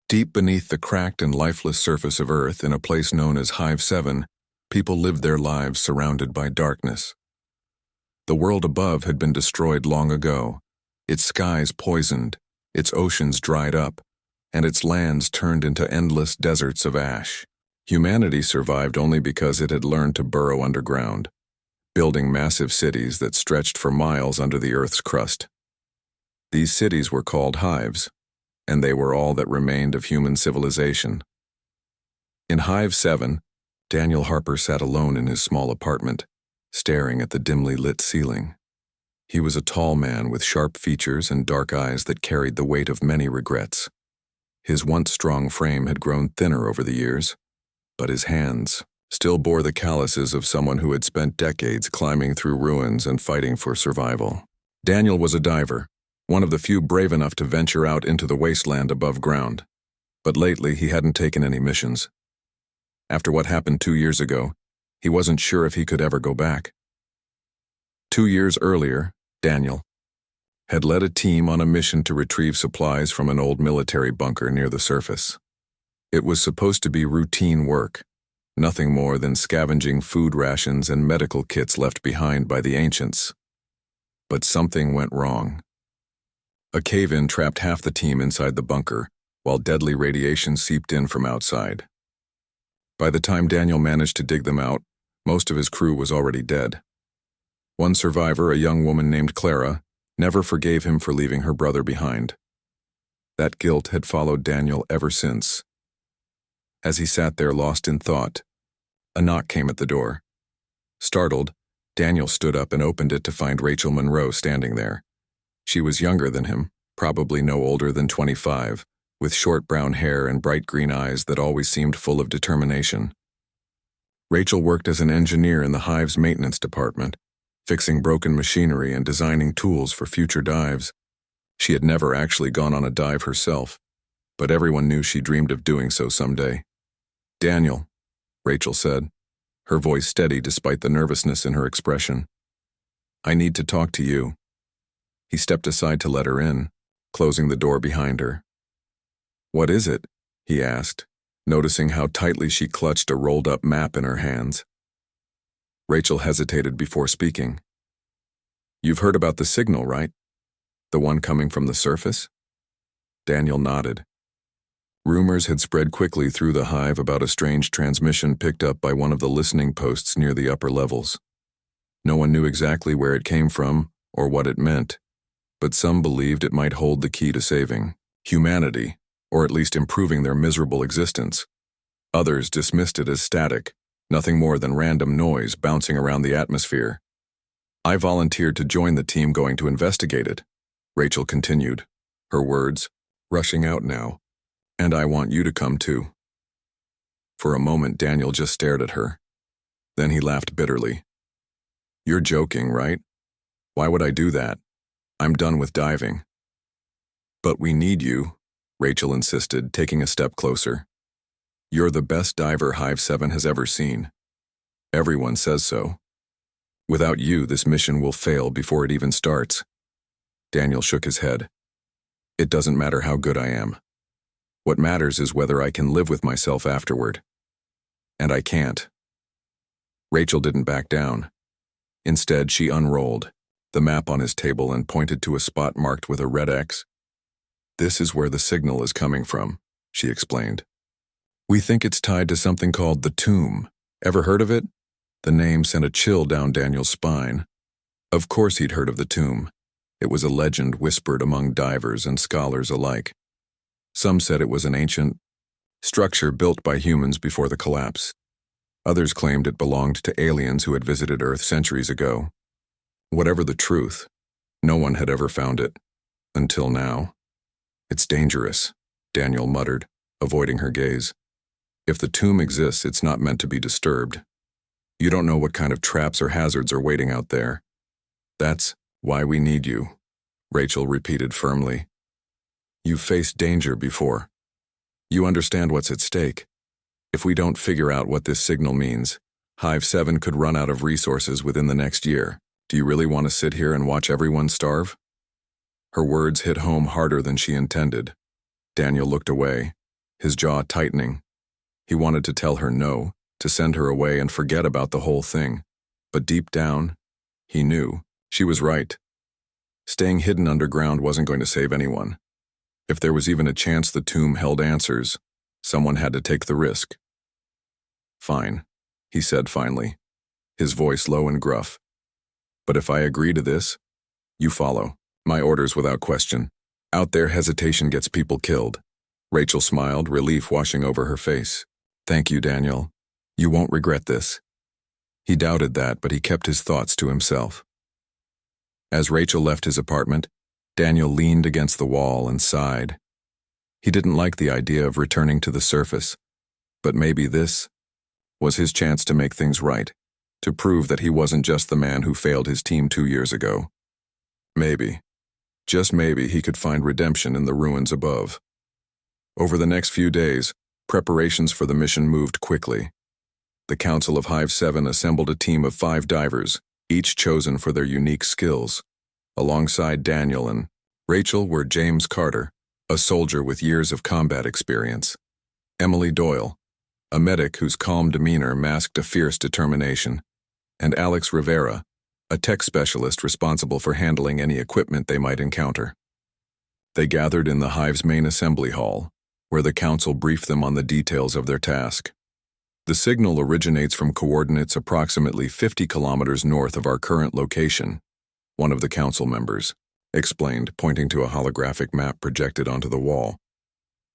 Deep beneath the cracked and lifeless surface of Earth, in a place known as Hive 7, people lived their lives surrounded by darkness. The world above had been destroyed long ago, its skies poisoned, its oceans dried up, and its lands turned into endless deserts of ash. Humanity survived only because it had learned to burrow underground, building massive cities that stretched for miles under the Earth's crust. These cities were called hives, and they were all that remained of human civilization. In Hive 7, Daniel Harper sat alone in his small apartment, staring at the dimly lit ceiling. He was a tall man with sharp features and dark eyes that carried the weight of many regrets. His once strong frame had grown thinner over the years, but his hands still bore the calluses of someone who had spent decades climbing through ruins and fighting for survival. Daniel was a diver, one of the few brave enough to venture out into the wasteland above ground. But lately he hadn't taken any missions. After what happened 2 years ago, he wasn't sure if he could ever go back. 2 years earlier, Daniel had led a team on a mission to retrieve supplies from an old military bunker near the surface. It was supposed to be routine work, nothing more than scavenging food rations and medical kits left behind by the ancients. But something went wrong. A cave-in trapped half the team inside the bunker, while deadly radiation seeped in from outside. By the time Daniel managed to dig them out, most of his crew was already dead. One survivor, a young woman named Clara, never forgave him for leaving her brother behind. That guilt had followed Daniel ever since. As he sat there lost in thought, a knock came at the door. Startled, Daniel stood up and opened it to find Rachel Monroe standing there. She was younger than him, probably no older than 25, with short brown hair and bright green eyes that always seemed full of determination. Rachel worked as an engineer in the Hive's maintenance department, fixing broken machinery and designing tools for future dives. She had never actually gone on a dive herself, but everyone knew she dreamed of doing so someday. "Daniel," Rachel said, her voice steady despite the nervousness in her expression. "I need to talk to you." He stepped aside to let her in, closing the door behind her. "What is it?" he asked, noticing how tightly she clutched a rolled-up map in her hands. Rachel hesitated before speaking. "You've heard about the signal, right? The one coming from the surface?" Daniel nodded. Rumors had spread quickly through the Hive about a strange transmission picked up by one of the listening posts near the upper levels. No one knew exactly where it came from or what it meant, but some believed it might hold the key to saving humanity, or at least improving their miserable existence. Others dismissed it as static, nothing more than random noise bouncing around the atmosphere. "I volunteered to join the team going to investigate it," Rachel continued, her words rushing out now. "And I want you to come too." For a moment, Daniel just stared at her. Then he laughed bitterly. "You're joking, right? Why would I do that? I'm done with diving." "But we need you," Rachel insisted, taking a step closer. "You're the best diver Hive 7 has ever seen. Everyone says so. Without you, this mission will fail before it even starts." Daniel shook his head. "It doesn't matter how good I am. What matters is whether I can live with myself afterward. And I can't." Rachel didn't back down. Instead, she unrolled the map on his table and pointed to a spot marked with a red X. "This is where the signal is coming from," she explained. "We think it's tied to something called the Tomb. Ever heard of it?" The name sent a chill down Daniel's spine. Of course he'd heard of the Tomb. It was a legend whispered among divers and scholars alike. Some said it was an ancient structure built by humans before the collapse. Others claimed it belonged to aliens who had visited Earth centuries ago. Whatever the truth, no one had ever found it. Until now. "It's dangerous," Daniel muttered, avoiding her gaze. "If the tomb exists, it's not meant to be disturbed. You don't know what kind of traps or hazards are waiting out there. That's why we need you," Rachel repeated firmly. "You've faced danger before. You understand what's at stake. If we don't figure out what this signal means, Hive 7 could run out of resources within the next year. Do you really want to sit here and watch everyone starve?" Her words hit home harder than she intended. Daniel looked away, his jaw tightening. He wanted to tell her no, to send her away and forget about the whole thing. But deep down, he knew she was right. Staying hidden underground wasn't going to save anyone. If there was even a chance the tomb held answers, someone had to take the risk. "Fine," he said finally, his voice low and gruff. "But if I agree to this, you follow my orders without question. Out there, hesitation gets people killed." Rachel smiled, relief washing over her face. "Thank you, Daniel. You won't regret this." He doubted that, but he kept his thoughts to himself. As Rachel left his apartment, Daniel leaned against the wall and sighed. He didn't like the idea of returning to the surface, but maybe this was his chance to make things right, to prove that he wasn't just the man who failed his team 2 years ago. Maybe, just maybe, he could find redemption in the ruins above. Over the next few days, preparations for the mission moved quickly. The Council of Hive 7 assembled a team of 5 divers, each chosen for their unique skills. Alongside Daniel and Rachel were James Carter, a soldier with years of combat experience; Emily Doyle, a medic whose calm demeanor masked a fierce determination; and Alex Rivera, a tech specialist responsible for handling any equipment they might encounter. They gathered in the Hive's main assembly hall, where the Council briefed them on the details of their task. "The signal originates from coordinates approximately 50 kilometers north of our current location," one of the Council members explained, pointing to a holographic map projected onto the wall.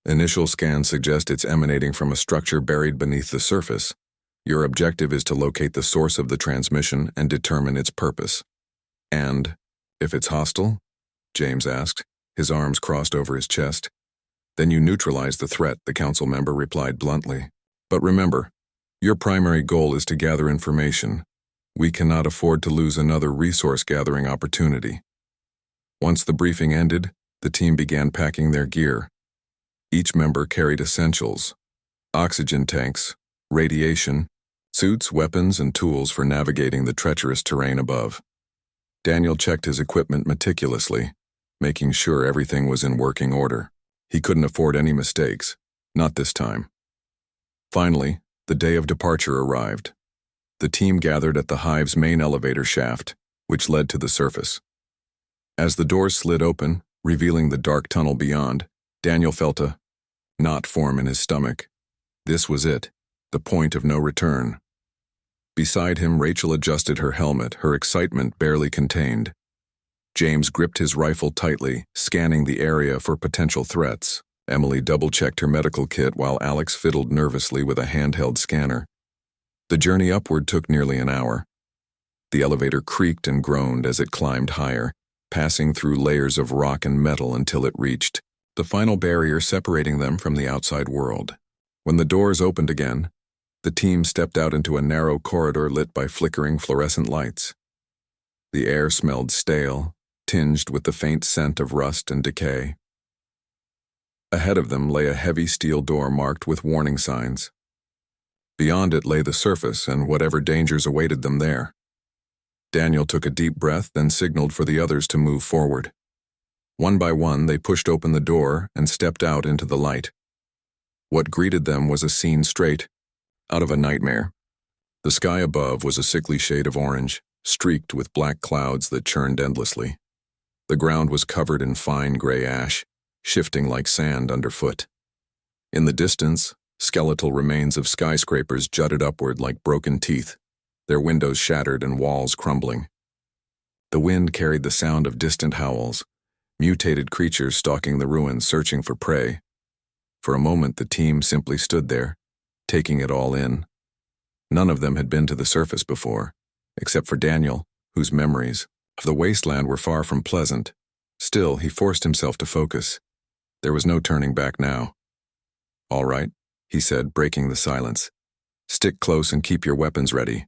"Initial scans suggest it's emanating from a structure buried beneath the surface. Your objective is to locate the source of the transmission and determine its purpose." "And if it's hostile?" James asked, his arms crossed over his chest. "Then you neutralize the threat," the Council member replied bluntly. "But remember, your primary goal is to gather information. We cannot afford to lose another resource-gathering opportunity." Once the briefing ended, the team began packing their gear. Each member carried essentials: oxygen tanks, radiation, suits, weapons, and tools for navigating the treacherous terrain above. Daniel checked his equipment meticulously, making sure everything was in working order. He couldn't afford any mistakes, not this time. Finally, the day of departure arrived. The team gathered at the Hive's main elevator shaft, which led to the surface. As the doors slid open, revealing the dark tunnel beyond, Daniel felt a knot form in his stomach. This was it, the point of no return. Beside him, Rachel adjusted her helmet, her excitement barely contained. James gripped his rifle tightly, scanning the area for potential threats. Emily double-checked her medical kit while Alex fiddled nervously with a handheld scanner. The journey upward took nearly an hour. The elevator creaked and groaned as it climbed higher, passing through layers of rock and metal until it reached the final barrier separating them from the outside world. When the doors opened again, the team stepped out into a narrow corridor lit by flickering fluorescent lights. The air smelled stale, tinged with the faint scent of rust and decay. Ahead of them lay a heavy steel door marked with warning signs. Beyond it lay the surface and whatever dangers awaited them there. Daniel took a deep breath, then signaled for the others to move forward. One by one, they pushed open the door and stepped out into the light. What greeted them was a scene straight out of a nightmare. The sky above was a sickly shade of orange, streaked with black clouds that churned endlessly. The ground was covered in fine gray ash, shifting like sand underfoot. In the distance, skeletal remains of skyscrapers jutted upward like broken teeth, their windows shattered and walls crumbling. The wind carried the sound of distant howls, mutated creatures stalking the ruins searching for prey. For a moment, the team simply stood there, taking it all in. None of them had been to the surface before, except for Daniel, whose memories of the wasteland were far from pleasant. Still, he forced himself to focus. There was no turning back now. "All right," he said, breaking the silence. "Stick close and keep your weapons ready.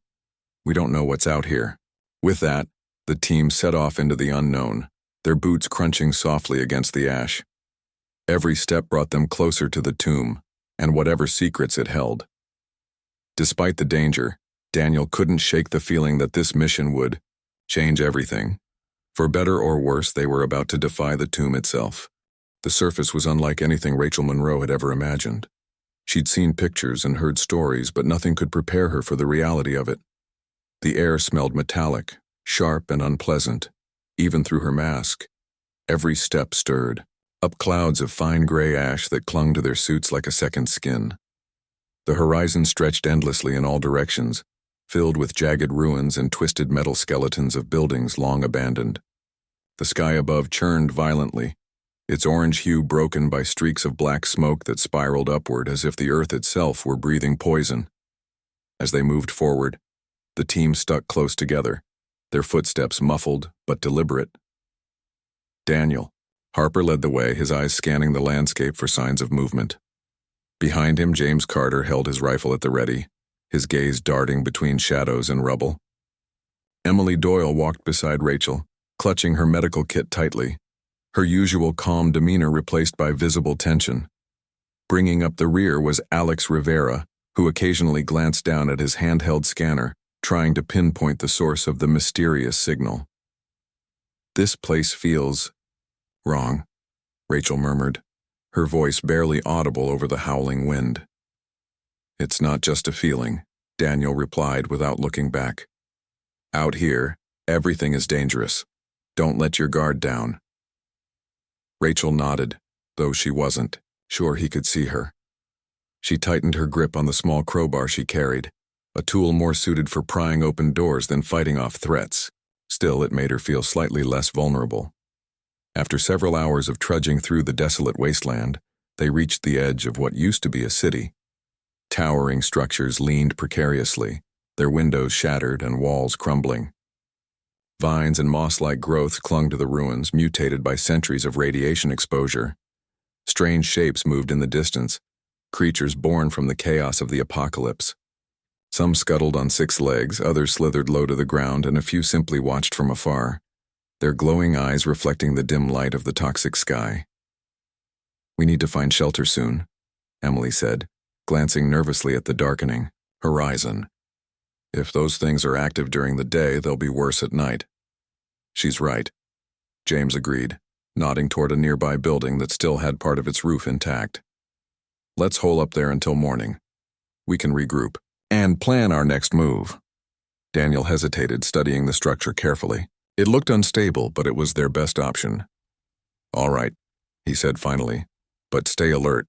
We don't know what's out here." With that, the team set off into the unknown, their boots crunching softly against the ash. Every step brought them closer to the tomb and whatever secrets it held. Despite the danger, Daniel couldn't shake the feeling that this mission would change everything. For better or worse, they were about to defy the tomb itself. The surface was unlike anything Rachel Monroe had ever imagined. She'd seen pictures and heard stories, but nothing could prepare her for the reality of it. The air smelled metallic, sharp and unpleasant, even through her mask. Every step stirred, up clouds of fine gray ash that clung to their suits like a second skin. The horizon stretched endlessly in all directions, filled with jagged ruins and twisted metal skeletons of buildings long abandoned. The sky above churned violently, its orange hue broken by streaks of black smoke that spiraled upward as if the earth itself were breathing poison. As they moved forward, the team stuck close together, their footsteps muffled but deliberate. Daniel. Harper led the way, his eyes scanning the landscape for signs of movement. Behind him, James Carter held his rifle at the ready, his gaze darting between shadows and rubble. Emily Doyle walked beside Rachel, clutching her medical kit tightly, her usual calm demeanor replaced by visible tension. Bringing up the rear was Alex Rivera, who occasionally glanced down at his handheld scanner, trying to pinpoint the source of the mysterious signal. "This place feels wrong," Rachel murmured, her voice barely audible over the howling wind. "It's not just a feeling," Daniel replied without looking back. "Out here, everything is dangerous. Don't let your guard down." Rachel nodded, though she wasn't sure he could see her. She tightened her grip on the small crowbar she carried, a tool more suited for prying open doors than fighting off threats. Still, it made her feel slightly less vulnerable. After several hours of trudging through the desolate wasteland, they reached the edge of what used to be a city. Towering structures leaned precariously, their windows shattered and walls crumbling. Vines and moss-like growths clung to the ruins, mutated by centuries of radiation exposure. Strange shapes moved in the distance, creatures born from the chaos of the apocalypse. Some scuttled on 6 legs, others slithered low to the ground, and a few simply watched from afar, their glowing eyes reflecting the dim light of the toxic sky. "We need to find shelter soon," Emily said, glancing nervously at the darkening horizon. "If those things are active during the day, they'll be worse at night." "She's right," James agreed, nodding toward a nearby building that still had part of its roof intact. "Let's hole up there until morning. We can regroup and plan our next move." Daniel hesitated, studying the structure carefully. It looked unstable, but it was their best option. "All right," he said finally, "but stay alert.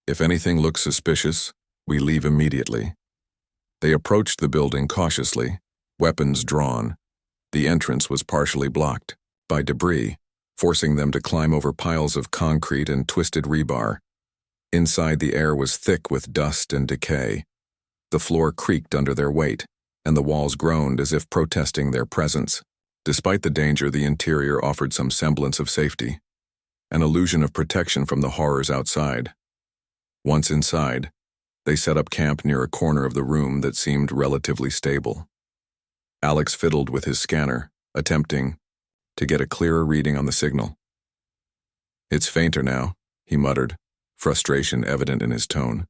If anything looks suspicious, we leave immediately." They approached the building cautiously, weapons drawn. The entrance was partially blocked by debris, forcing them to climb over piles of concrete and twisted rebar. Inside, the air was thick with dust and decay. The floor creaked under their weight, and the walls groaned as if protesting their presence. Despite the danger, the interior offered some semblance of safety, an illusion of protection from the horrors outside. Once inside, they set up camp near a corner of the room that seemed relatively stable. Alex fiddled with his scanner, attempting to get a clearer reading on the signal. "It's fainter now," he muttered, frustration evident in his tone.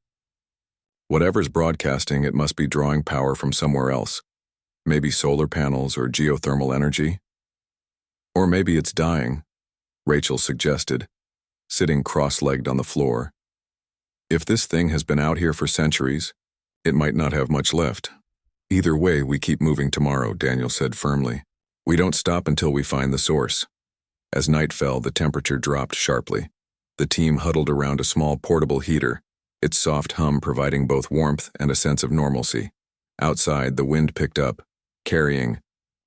"Whatever's broadcasting, it must be drawing power from somewhere else. Maybe solar panels or geothermal energy. Or maybe it's dying," Rachel suggested, sitting cross-legged on the floor. "If this thing has been out here for centuries, it might not have much left." "Either way, we keep moving tomorrow," Daniel said firmly. "We don't stop until we find the source." As night fell, the temperature dropped sharply. The team huddled around a small portable heater, its soft hum providing both warmth and a sense of normalcy. Outside, the wind picked up, carrying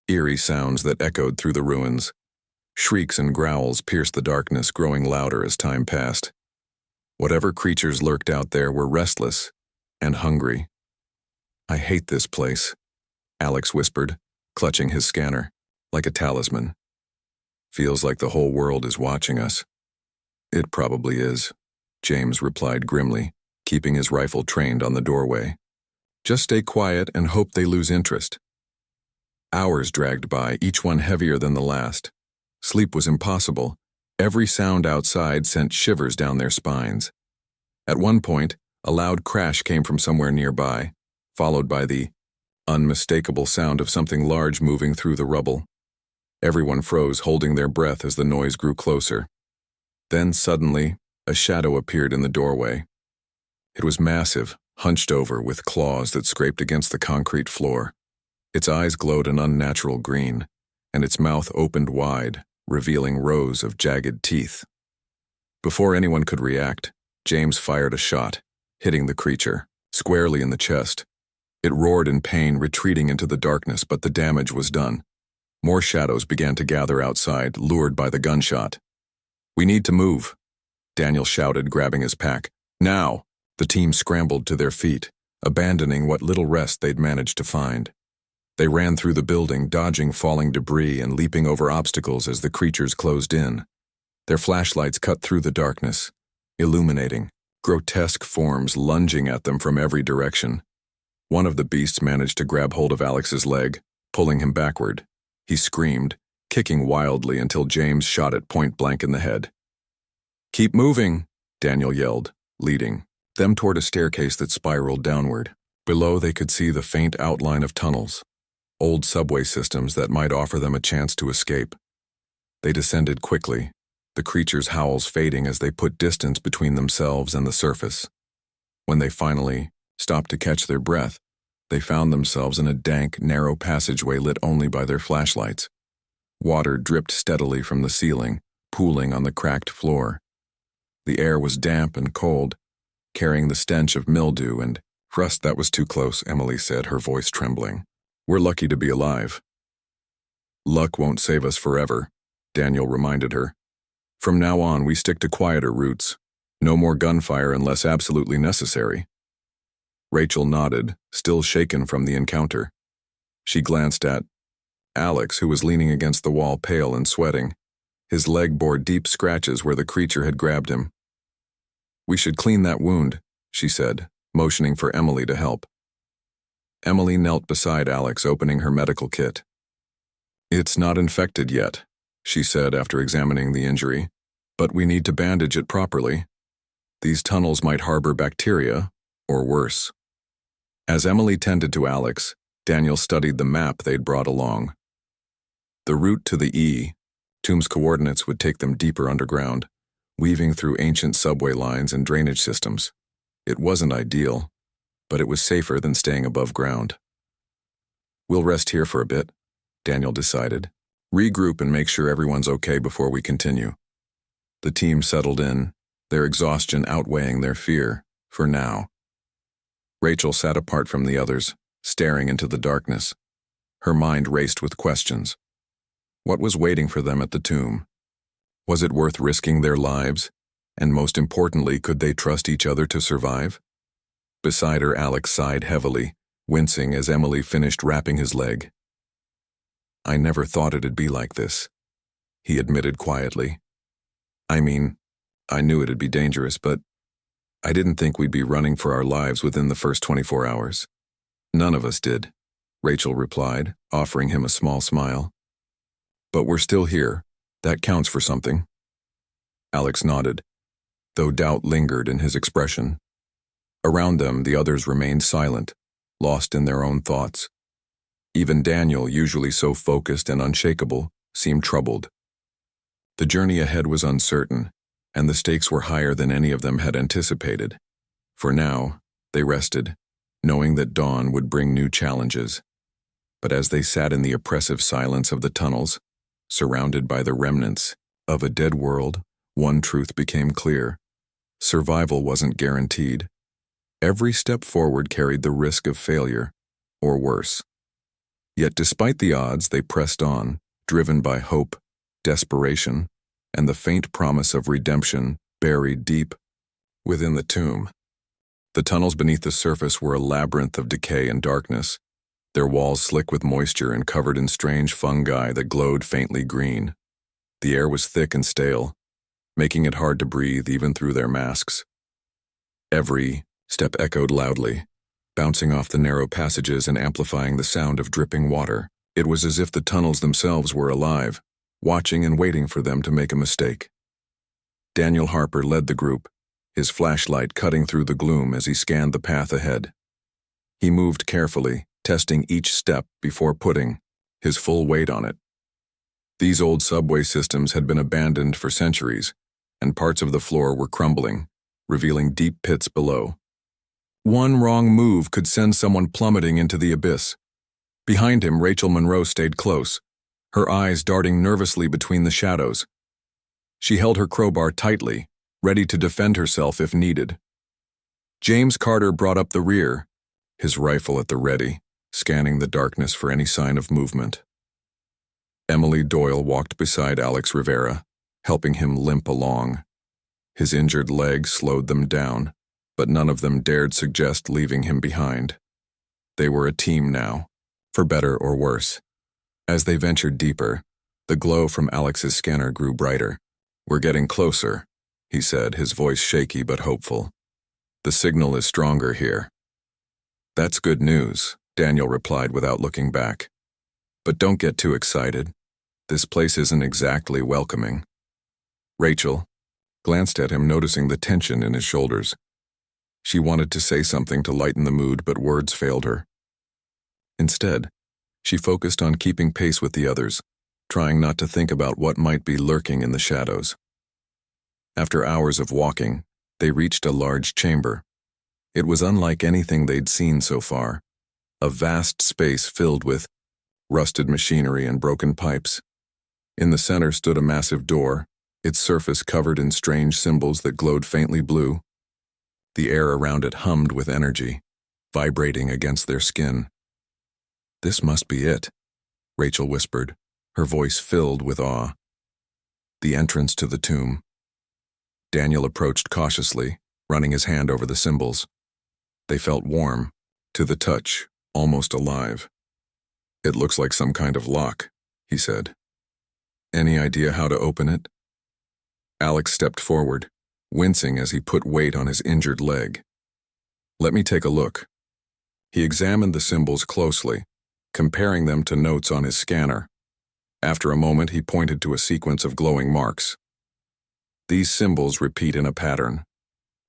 eerie sounds that echoed through the ruins. Shrieks and growls pierced the darkness, growing louder as time passed. Whatever creatures lurked out there were restless and hungry. "I hate this place," Alex whispered, clutching his scanner, like a talisman. "Feels like the whole world is watching us." "It probably is," James replied grimly, keeping his rifle trained on the doorway. "Just stay quiet and hope they lose interest." Hours dragged by, each one heavier than the last. Sleep was impossible. Every sound outside sent shivers down their spines. At one point, a loud crash came from somewhere nearby, followed by the unmistakable sound of something large moving through the rubble. Everyone froze, holding their breath as the noise grew closer. Then suddenly, a shadow appeared in the doorway. It was massive, hunched over, with claws that scraped against the concrete floor. Its eyes glowed an unnatural green, and its mouth opened wide, revealing rows of jagged teeth. Before anyone could react, James fired a shot, hitting the creature squarely in the chest. It roared in pain, retreating into the darkness, but the damage was done. More shadows began to gather outside, lured by the gunshot. "We need to move," Daniel shouted, grabbing his pack. "Now!" The team scrambled to their feet, abandoning what little rest they'd managed to find. They ran through the building, dodging falling debris and leaping over obstacles as the creatures closed in. Their flashlights cut through the darkness, illuminating grotesque forms lunging at them from every direction. One of the beasts managed to grab hold of Alex's leg, pulling him backward. He screamed, kicking wildly until James shot it point blank in the head. "Keep moving," Daniel yelled, leading them toward a staircase that spiraled downward. Below they could see the faint outline of tunnels, old subway systems that might offer them a chance to escape. They descended quickly, the creatures' howls fading as they put distance between themselves and the surface. When they finally stopped to catch their breath, they found themselves in a dank, narrow passageway lit only by their flashlights. Water dripped steadily from the ceiling, pooling on the cracked floor. The air was damp and cold, carrying the stench of mildew and rust. "That was too close," Emily said, her voice trembling. "We're lucky to be alive." "Luck won't save us forever," Daniel reminded her. "From now on, we stick to quieter routes. No more gunfire unless absolutely necessary." Rachel nodded, still shaken from the encounter. She glanced at Alex, who was leaning against the wall, pale and sweating. His leg bore deep scratches where the creature had grabbed him. "We should clean that wound," she said, motioning for Emily to help. Emily knelt beside Alex, opening her medical kit. "It's not infected yet," she said after examining the injury, "but we need to bandage it properly. These tunnels might harbor bacteria, or worse." As Emily tended to Alex, Daniel studied the map they'd brought along. The route to the Tomb's coordinates would take them deeper underground, weaving through ancient subway lines and drainage systems. It wasn't ideal, but it was safer than staying above ground. "We'll rest here for a bit," Daniel decided. "Regroup and make sure everyone's okay before we continue." The team settled in, their exhaustion outweighing their fear, for now. Rachel sat apart from the others, staring into the darkness. Her mind raced with questions. What was waiting for them at the tomb? Was it worth risking their lives? And most importantly, could they trust each other to survive? Beside her, Alex sighed heavily, wincing as Emily finished wrapping his leg. "I never thought it'd be like this," he admitted quietly. "I mean, I knew it'd be dangerous, but I didn't think we'd be running for our lives within the first 24 hours. "None of us did," Rachel replied, offering him a small smile. "But we're still here. That counts for something." Alex nodded, though doubt lingered in his expression. Around them, the others remained silent, lost in their own thoughts. Even Daniel, usually so focused and unshakable, seemed troubled. The journey ahead was uncertain, and the stakes were higher than any of them had anticipated. For now, they rested, knowing that dawn would bring new challenges. But as they sat in the oppressive silence of the tunnels, surrounded by the remnants of a dead world, one truth became clear. Survival wasn't guaranteed. Every step forward carried the risk of failure, or worse. Yet despite the odds, they pressed on, driven by hope, desperation, and the faint promise of redemption buried deep within the tomb. The tunnels beneath the surface were a labyrinth of decay and darkness, their walls slick with moisture and covered in strange fungi that glowed faintly green. The air was thick and stale, making it hard to breathe even through their masks. Every step echoed loudly, bouncing off the narrow passages and amplifying the sound of dripping water. It was as if the tunnels themselves were alive, watching and waiting for them to make a mistake. Daniel Harper led the group, his flashlight cutting through the gloom as he scanned the path ahead. He moved carefully, testing each step before putting his full weight on it. These old subway systems had been abandoned for centuries, and parts of the floor were crumbling, revealing deep pits below. One wrong move could send someone plummeting into the abyss. Behind him, Rachel Monroe stayed close, her eyes darting nervously between the shadows. She held her crowbar tightly, ready to defend herself if needed. James Carter brought up the rear, his rifle at the ready, scanning the darkness for any sign of movement. Emily Doyle walked beside Alex Rivera, helping him limp along. His injured leg slowed them down, but none of them dared suggest leaving him behind. They were a team now, for better or worse. As they ventured deeper, the glow from Alex's scanner grew brighter. "We're getting closer," he said, his voice shaky but hopeful. "The signal is stronger here." "That's good news," Daniel replied without looking back. "But don't get too excited. This place isn't exactly welcoming." Rachel glanced at him, noticing the tension in his shoulders. She wanted to say something to lighten the mood, but words failed her. Instead, she focused on keeping pace with the others, trying not to think about what might be lurking in the shadows. After hours of walking, they reached a large chamber. It was unlike anything they'd seen so far, a vast space filled with rusted machinery and broken pipes. In the center stood a massive door, its surface covered in strange symbols that glowed faintly blue. The air around it hummed with energy, vibrating against their skin. "This must be it," Rachel whispered, her voice filled with awe. The entrance to the tomb. Daniel approached cautiously, running his hand over the symbols. They felt warm, to the touch, almost alive. "It looks like some kind of lock," he said. "Any idea how to open it?" Alex stepped forward, wincing as he put weight on his injured leg. "Let me take a look." He examined the symbols closely, comparing them to notes on his scanner. After a moment, he pointed to a sequence of glowing marks. "These symbols repeat in a pattern.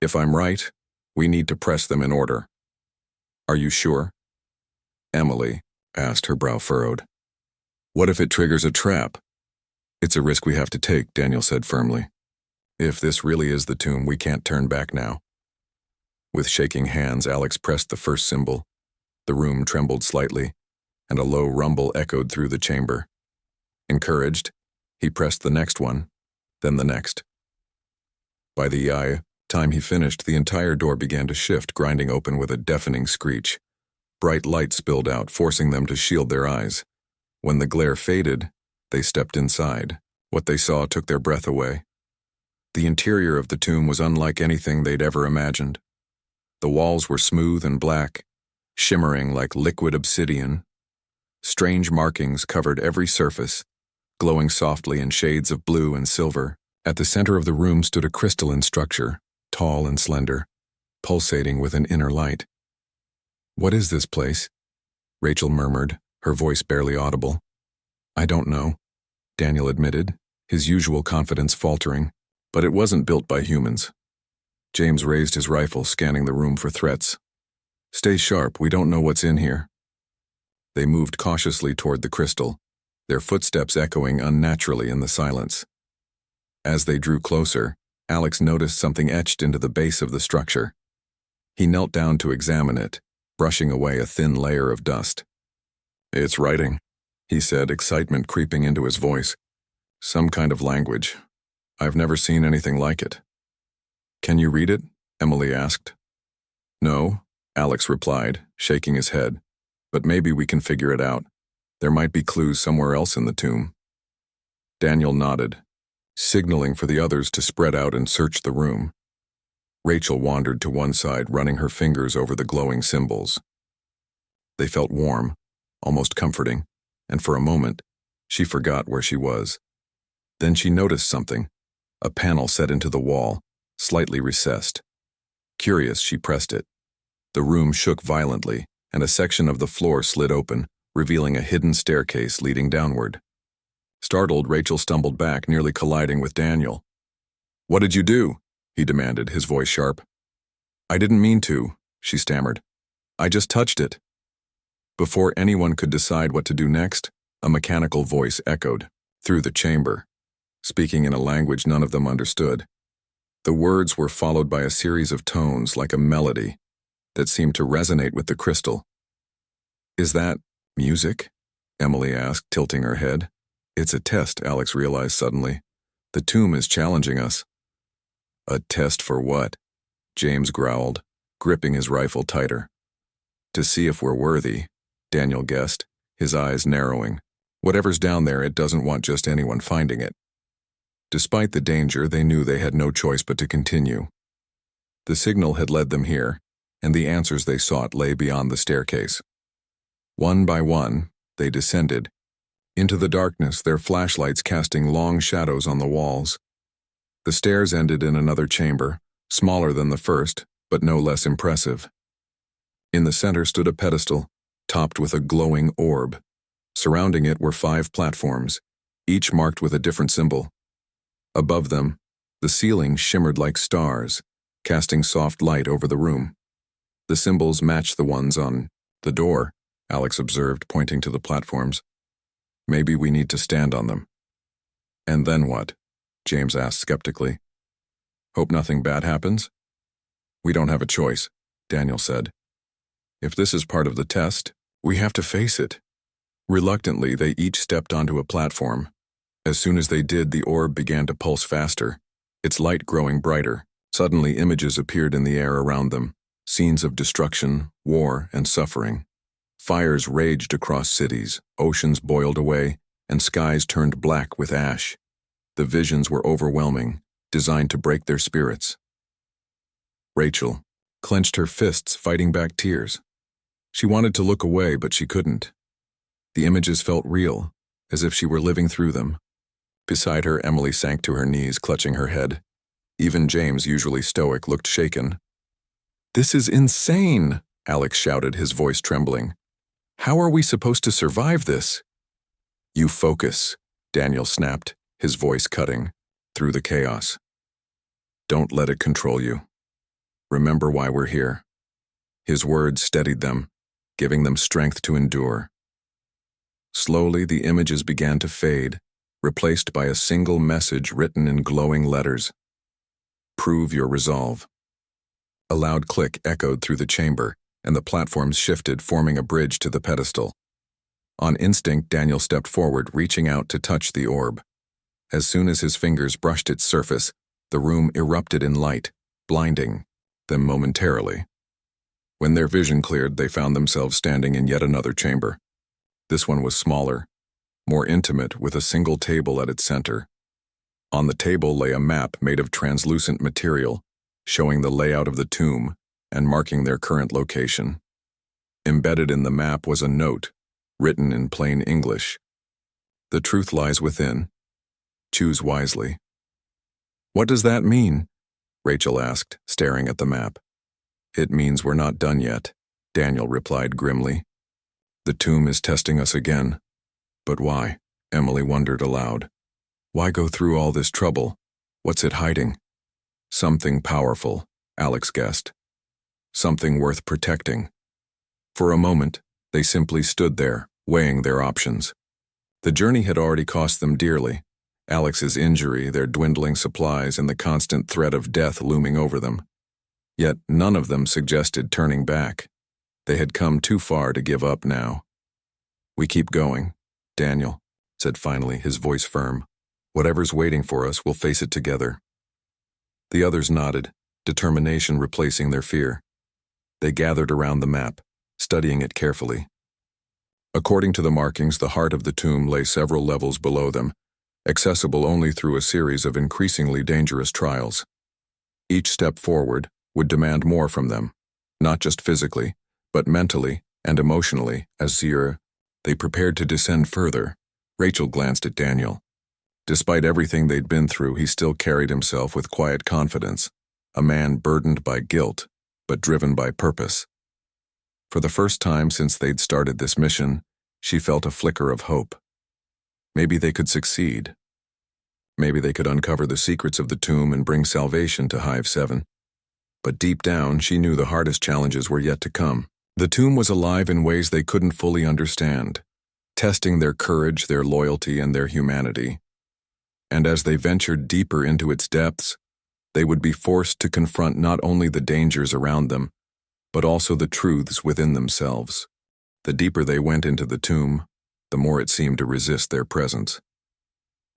If I'm right, we need to press them in order." "Are you sure?" Emily asked, her brow furrowed. "What if it triggers a trap?" "It's a risk we have to take," Daniel said firmly. "If this really is the tomb, we can't turn back now." With shaking hands, Alex pressed the first symbol. The room trembled slightly, and a low rumble echoed through the chamber. Encouraged, he pressed the next one, then the next. By the time he finished, the entire door began to shift, grinding open with a deafening screech. Bright light spilled out, forcing them to shield their eyes. When the glare faded, they stepped inside. What they saw took their breath away. The interior of the tomb was unlike anything they'd ever imagined. The walls were smooth and black, shimmering like liquid obsidian. Strange markings covered every surface, glowing softly in shades of blue and silver. At the center of the room stood a crystalline structure, tall and slender, pulsating with an inner light. "What is this place?" Rachel murmured, her voice barely audible. "I don't know," Daniel admitted, his usual confidence faltering. "But it wasn't built by humans." James raised his rifle, scanning the room for threats. "Stay sharp, we don't know what's in here." They moved cautiously toward the crystal, their footsteps echoing unnaturally in the silence. As they drew closer, Alex noticed something etched into the base of the structure. He knelt down to examine it, brushing away a thin layer of dust. "It's writing," he said, excitement creeping into his voice. "Some kind of language. I've never seen anything like it." "Can you read it?" Emily asked. "No," Alex replied, shaking his head. "But maybe we can figure it out. There might be clues somewhere else in the tomb." Daniel nodded, signaling for the others to spread out and search the room. Rachel wandered to one side, running her fingers over the glowing symbols. They felt warm, almost comforting, and for a moment, she forgot where she was. Then she noticed something, a panel set into the wall, slightly recessed. Curious, she pressed it. The room shook violently, and a section of the floor slid open, revealing a hidden staircase leading downward. Startled, Rachel stumbled back, nearly colliding with Daniel. "What did you do?" he demanded, his voice sharp. "I didn't mean to," she stammered. "I just touched it." Before anyone could decide what to do next, a mechanical voice echoed through the chamber, speaking in a language none of them understood. The words were followed by a series of tones like a melody that seemed to resonate with the crystal. "Is that music?" Emily asked, tilting her head. "It's a test," Alex realized suddenly. "The tomb is challenging us." "A test for what?" James growled, gripping his rifle tighter. "To see if we're worthy," Daniel guessed, his eyes narrowing. "Whatever's down there, it doesn't want just anyone finding it." Despite the danger, they knew they had no choice but to continue. The signal had led them here, and the answers they sought lay beyond the staircase. One by one, they descended into the darkness, their flashlights casting long shadows on the walls. The stairs ended in another chamber, smaller than the first, but no less impressive. In the center stood a pedestal, topped with a glowing orb. Surrounding it were 5 platforms, each marked with a different symbol. Above them, the ceiling shimmered like stars, casting soft light over the room. The symbols matched the ones on the door, Alex observed, pointing to the platforms. "Maybe we need to stand on them." "And then what?" James asked skeptically. "Hope nothing bad happens?" "We don't have a choice," Daniel said. "If this is part of the test, we have to face it." Reluctantly, they each stepped onto a platform. As soon as they did, the orb began to pulse faster, its light growing brighter. Suddenly, images appeared in the air around them, scenes of destruction, war, and suffering. Fires raged across cities, oceans boiled away, and skies turned black with ash. The visions were overwhelming, designed to break their spirits. Rachel clenched her fists, fighting back tears. She wanted to look away, but she couldn't. The images felt real, as if she were living through them. Beside her, Emily sank to her knees, clutching her head. Even James, usually stoic, looked shaken. "This is insane!" Alex shouted, his voice trembling. "How are we supposed to survive this?" "You focus," Daniel snapped, his voice cutting through the chaos. "Don't let it control you. Remember why we're here." His words steadied them, giving them strength to endure. Slowly, the images began to fade, replaced by a single message written in glowing letters. "Prove your resolve." A loud click echoed through the chamber, and the platforms shifted, forming a bridge to the pedestal. On instinct, Daniel stepped forward, reaching out to touch the orb. As soon as his fingers brushed its surface, the room erupted in light, blinding them momentarily. When their vision cleared, they found themselves standing in yet another chamber. This one was smaller, more intimate, with a single table at its center. On the table lay a map made of translucent material, showing the layout of the tomb and marking their current location. Embedded in the map was a note, written in plain English. "The truth lies within. Choose wisely." "What does that mean?" Rachel asked, staring at the map. "It means we're not done yet," Daniel replied grimly. "The tomb is testing us again." "But why?" Emily wondered aloud. "Why go through all this trouble? What's it hiding?" "Something powerful," Alex guessed. "Something worth protecting." For a moment, they simply stood there, weighing their options. The journey had already cost them dearly. Alex's injury, their dwindling supplies, and the constant threat of death looming over them. Yet none of them suggested turning back. They had come too far to give up now. "We keep going," Daniel said finally, his voice firm. "Whatever's waiting for us, we'll face it together." The others nodded, determination replacing their fear. They gathered around the map, studying it carefully. According to the markings, the heart of the tomb lay several levels below them, accessible only through a series of increasingly dangerous trials. Each step forward would demand more from them, not just physically, but mentally and emotionally. As they prepared to descend further, Rachel glanced at Daniel. Despite everything they'd been through, he still carried himself with quiet confidence, a man burdened by guilt, but driven by purpose. For the first time since they'd started this mission, she felt a flicker of hope. Maybe they could succeed. Maybe they could uncover the secrets of the tomb and bring salvation to Hive 7. But deep down, she knew the hardest challenges were yet to come. The tomb was alive in ways they couldn't fully understand, testing their courage, their loyalty, and their humanity. And as they ventured deeper into its depths, They would be forced to confront not only the dangers around them, but also the truths within themselves. The deeper they went into the tomb, the more it seemed to resist their presence.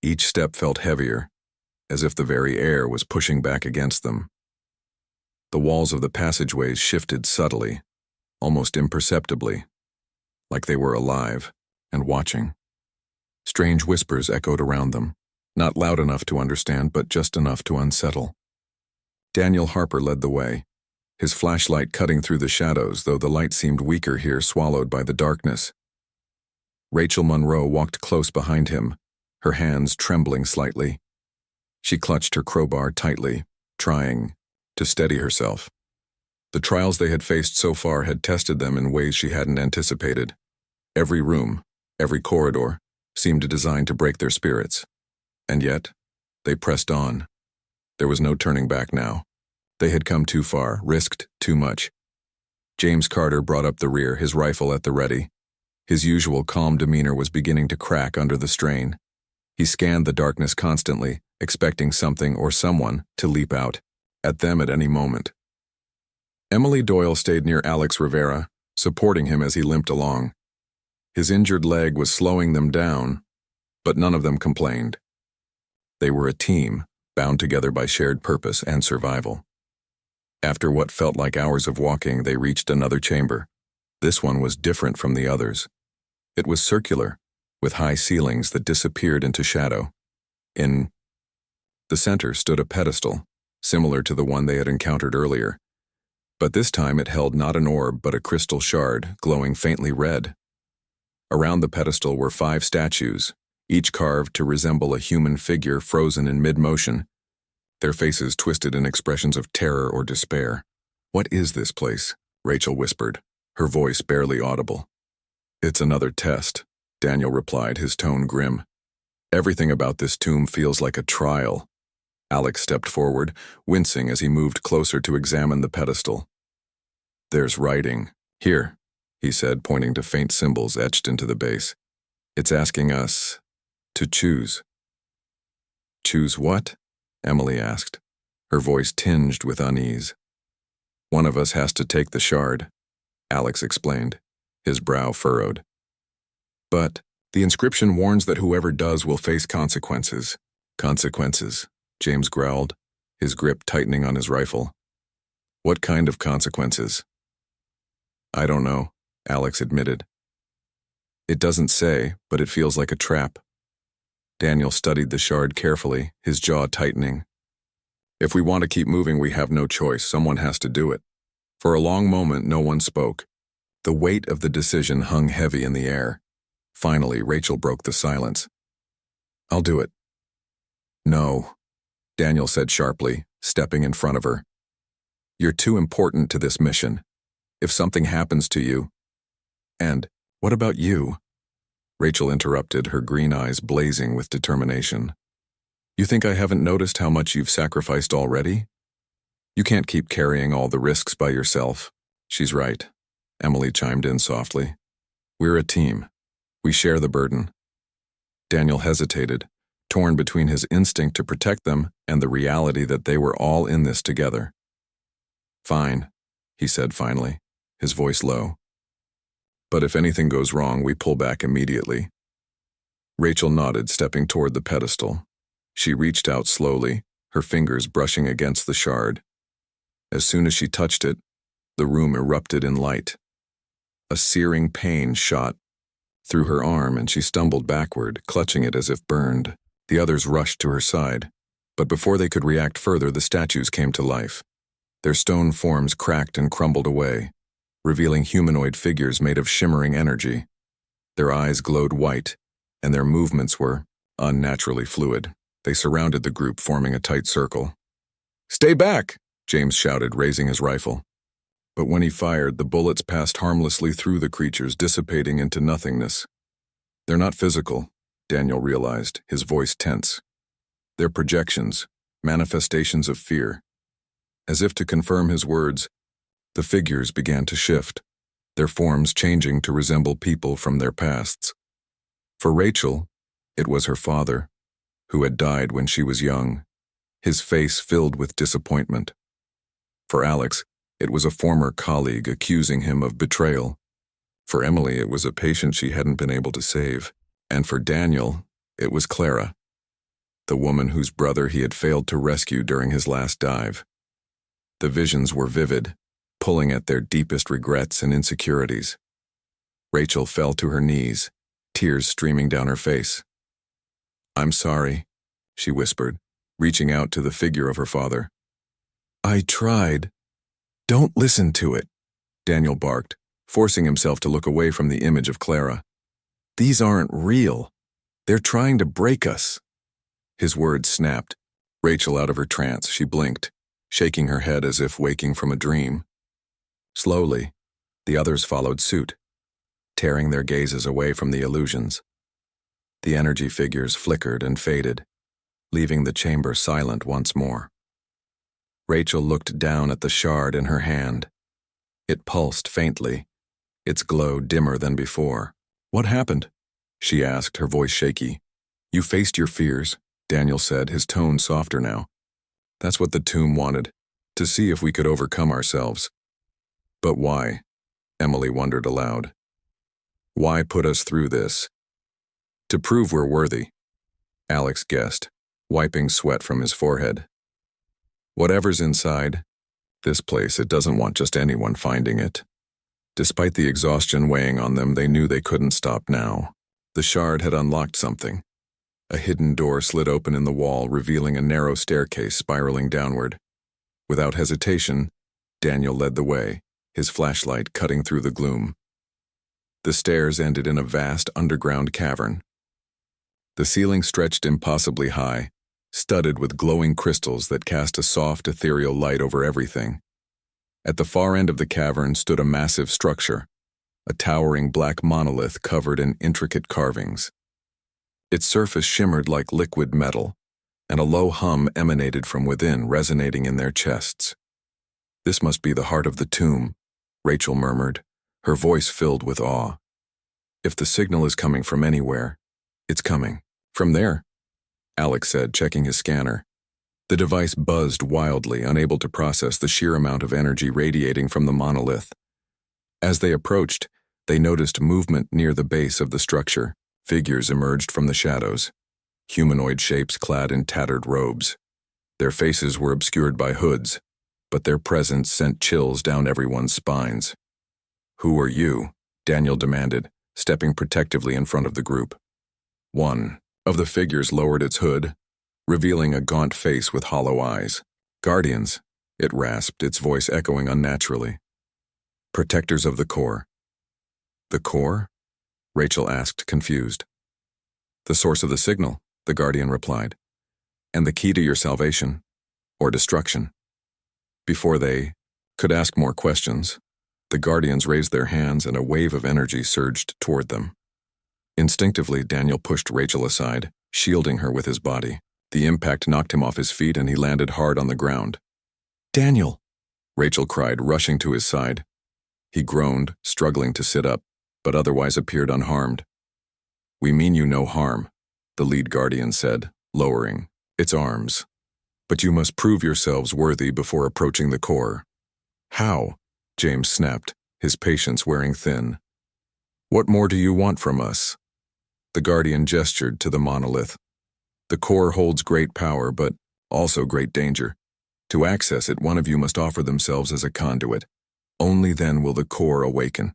Each step felt heavier, as if the very air was pushing back against them. The walls of the passageways shifted subtly, almost imperceptibly, like they were alive and watching. Strange whispers echoed around them, not loud enough to understand, but just enough to unsettle. Daniel Harper led the way, his flashlight cutting through the shadows, though the light seemed weaker here, swallowed by the darkness. Rachel Monroe walked close behind him, her hands trembling slightly. She clutched her crowbar tightly, trying to steady herself. The trials they had faced so far had tested them in ways she hadn't anticipated. Every room, every corridor, seemed designed to break their spirits. And yet, they pressed on. There was no turning back now. They had come too far, risked too much. James Carter brought up the rear, his rifle at the ready. His usual calm demeanor was beginning to crack under the strain. He scanned the darkness constantly, expecting something or someone to leap out at them at any moment. Emily Doyle stayed near Alex Rivera, supporting him as he limped along. His injured leg was slowing them down, but none of them complained. They were a team, bound together by shared purpose and survival. After what felt like hours of walking, they reached another chamber. This one was different from the others. It was circular, with high ceilings that disappeared into shadow. In the center stood a pedestal, similar to the one they had encountered earlier. But this time it held not an orb but a crystal shard, glowing faintly red. Around the pedestal were 5 statues, each carved to resemble a human figure frozen in mid-motion, their faces twisted in expressions of terror or despair. "What is this place?" Rachel whispered, her voice barely audible. "It's another test," Daniel replied, his tone grim. "Everything about this tomb feels like a trial." Alex stepped forward, wincing as he moved closer to examine the pedestal. "There's writing. Here," he said, pointing to faint symbols etched into the base. "It's asking us to choose." "Choose what?" Emily asked, her voice tinged with unease. "One of us has to take the shard," Alex explained, his brow furrowed. "But the inscription warns that whoever does will face consequences." "Consequences," James growled, his grip tightening on his rifle. "What kind of consequences?" "I don't know," Alex admitted. "It doesn't say, but it feels like a trap." Daniel studied the shard carefully, his jaw tightening. "If we want to keep moving, we have no choice. Someone has to do it." For a long moment, no one spoke. The weight of the decision hung heavy in the air. Finally, Rachel broke the silence. "I'll do it." "No," Daniel said sharply, stepping in front of her. "You're too important to this mission. If something happens to you..." "And what about you?" Rachel interrupted, her green eyes blazing with determination. "You think I haven't noticed how much you've sacrificed already? You can't keep carrying all the risks by yourself." "She's right," Emily chimed in softly. "We're a team. We share the burden." Daniel hesitated, torn between his instinct to protect them and the reality that they were all in this together. "Fine," he said finally, his voice low. "But if anything goes wrong, we pull back immediately." Rachel nodded, stepping toward the pedestal. She reached out slowly, her fingers brushing against the shard. As soon as she touched it, the room erupted in light. A searing pain shot through her arm and she stumbled backward, clutching it as if burned. The others rushed to her side, but before they could react further, the statues came to life. Their stone forms cracked and crumbled away, revealing humanoid figures made of shimmering energy. Their eyes glowed white, and their movements were unnaturally fluid. They surrounded the group, forming a tight circle. "Stay back!" James shouted, raising his rifle. But when he fired, the bullets passed harmlessly through the creatures, dissipating into nothingness. "They're not physical," Daniel realized, his voice tense. "They're projections, manifestations of fear." As if to confirm his words, the figures began to shift, their forms changing to resemble people from their pasts. For Rachel, it was her father, who had died when she was young. his face filled with disappointment. For Alex, it was a former colleague accusing him of betrayal. For Emily, it was a patient she hadn't been able to save. And for Daniel, it was Clara, the woman whose brother he had failed to rescue during his last dive. The visions were vivid, pulling at their deepest regrets and insecurities. Rachel fell to her knees, tears streaming down her face. "I'm sorry," she whispered, reaching out to the figure of her father. "I tried." "Don't listen to it," Daniel barked, forcing himself to look away from the image of Clara. "These aren't real. They're trying to break us." His words snapped Rachel out of her trance. She blinked, shaking her head as if waking from a dream. Slowly, the others followed suit, tearing their gazes away from the illusions. The energy figures flickered and faded, leaving the chamber silent once more. Rachel looked down at the shard in her hand. It pulsed faintly, its glow dimmer than before. "What happened?" she asked, her voice shaky. "You faced your fears," Daniel said, his tone softer now. "That's what the tomb wanted, to see if we could overcome ourselves." "But why?" Emily wondered aloud. "Why put us through this?" "To prove we're worthy," Alex guessed, wiping sweat from his forehead. "Whatever's inside this place, it doesn't want just anyone finding it." Despite the exhaustion weighing on them, they knew they couldn't stop now. The shard had unlocked something. A hidden door slid open in the wall, revealing a narrow staircase spiraling downward. Without hesitation, Daniel led the way, his flashlight cutting through the gloom. The stairs ended in a vast underground cavern. The ceiling stretched impossibly high, studded with glowing crystals that cast a soft, ethereal light over everything. At the far end of the cavern stood a massive structure, a towering black monolith covered in intricate carvings. Its surface shimmered like liquid metal, and a low hum emanated from within, resonating in their chests. "This must be the heart of the tomb," Rachel murmured, her voice filled with awe. "If the signal is coming from anywhere, it's coming from there," Alex said, checking his scanner. The device buzzed wildly, unable to process the sheer amount of energy radiating from the monolith. As they approached, they noticed movement near the base of the structure. Figures emerged from the shadows, humanoid shapes clad in tattered robes. Their faces were obscured by hoods, but their presence sent chills down everyone's spines. "Who are you?" Daniel demanded, stepping protectively in front of the group. One of the figures lowered its hood, revealing a gaunt face with hollow eyes. "Guardians," it rasped, its voice echoing unnaturally. "Protectors of the core." "The core?" Rachel asked, confused. "The source of the signal," the Guardian replied, "and the key to your salvation, or destruction." Before they could ask more questions, the Guardians raised their hands and a wave of energy surged toward them. Instinctively, Daniel pushed Rachel aside, shielding her with his body. The impact knocked him off his feet and he landed hard on the ground. "Daniel!" Rachel cried, rushing to his side. He groaned, struggling to sit up, but otherwise appeared unharmed. "We mean you no harm," the lead Guardian said, lowering its arms. "But you must prove yourselves worthy before approaching the core." "How?" James snapped, his patience wearing thin. "What more do you want from us?" The Guardian gestured to the monolith. "The core holds great power, but also great danger. To access it, one of you must offer themselves as a conduit. Only then will the core awaken."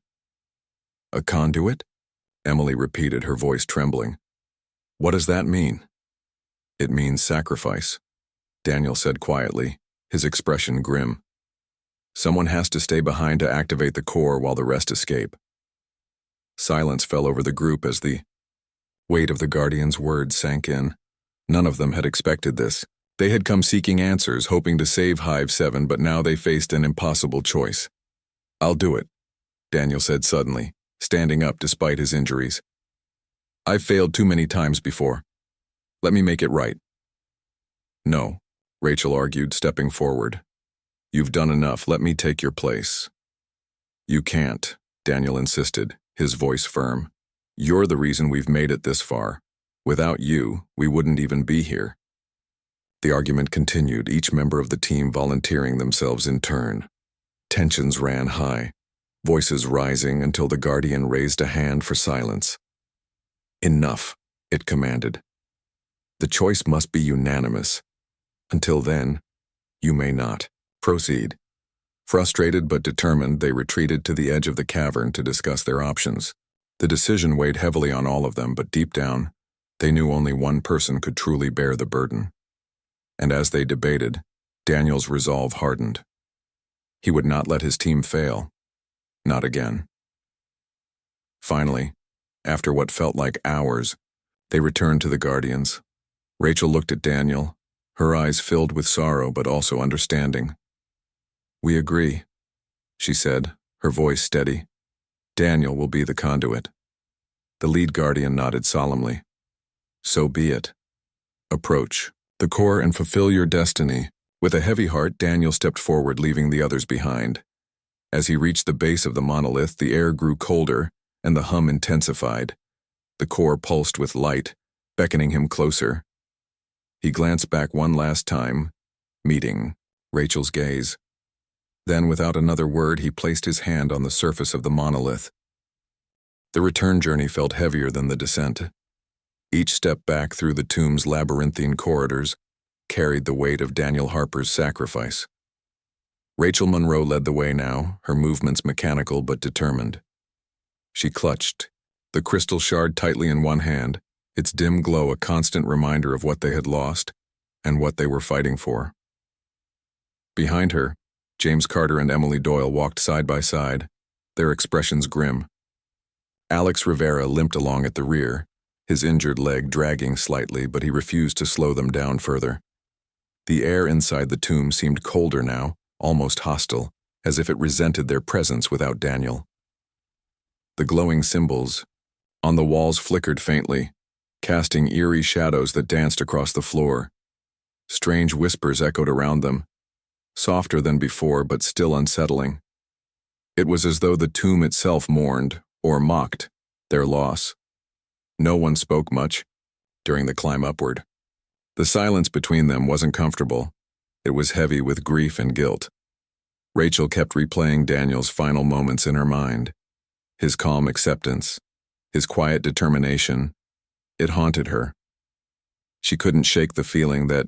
"A conduit?" Emily repeated, her voice trembling. "What does that mean?" "It means sacrifice," Daniel said quietly, his expression grim. "Someone has to stay behind to activate the core while the rest escape." Silence fell over the group as the weight of the Guardian's words sank in. None of them had expected this. They had come seeking answers, hoping to save Hive 7, but now they faced an impossible choice. "I'll do it," Daniel said suddenly, standing up despite his injuries. "I've failed too many times before. Let me make it right." "No," Rachel argued, stepping forward. "You've done enough. Let me take your place." "You can't," Daniel insisted, his voice firm. "You're the reason we've made it this far. Without you, we wouldn't even be here." The argument continued, each member of the team volunteering themselves in turn. Tensions ran high, voices rising until the Guardian raised a hand for silence. Enough, it commanded. The choice must be unanimous. Until then, you may not. Proceed. Frustrated but determined, they retreated to the edge of the cavern to discuss their options. The decision weighed heavily on all of them, but deep down, they knew only one person could truly bear the burden. And as they debated, Daniel's resolve hardened. He would not let his team fail. Not again. Finally, after what felt like hours, they returned to the Guardians. Rachel looked at Daniel, her eyes filled with sorrow but also understanding. "We agree," she said, her voice steady. "Daniel will be the conduit." The lead Guardian nodded solemnly. "So be it. Approach the core and fulfill your destiny." With a heavy heart, Daniel stepped forward, leaving the others behind. As he reached the base of the monolith, the air grew colder and the hum intensified. The core pulsed with light, beckoning him closer. He glanced back one last time, meeting Rachel's gaze. Then, without another word, he placed his hand on the surface of the monolith. The return journey felt heavier than the descent. Each step back through the tomb's labyrinthine corridors carried the weight of Daniel Harper's sacrifice. Rachel Monroe led the way now, her movements mechanical but determined. She clutched the crystal shard tightly in one hand, its dim glow a constant reminder of what they had lost and what they were fighting for. Behind her, James Carter and Emily Doyle walked side by side, their expressions grim. Alex Rivera limped along at the rear, his injured leg dragging slightly, but he refused to slow them down further. The air inside the tomb seemed colder now, almost hostile, as if it resented their presence without Daniel. The glowing symbols on the walls flickered faintly, casting eerie shadows that danced across the floor. Strange whispers echoed around them, softer than before but still unsettling. It was as though the tomb itself mourned, or mocked, their loss. No one spoke much during the climb upward. The silence between them wasn't comfortable. It was heavy with grief and guilt. Rachel kept replaying Daniel's final moments in her mind. His calm acceptance, his quiet determination. It haunted her. She couldn't shake the feeling that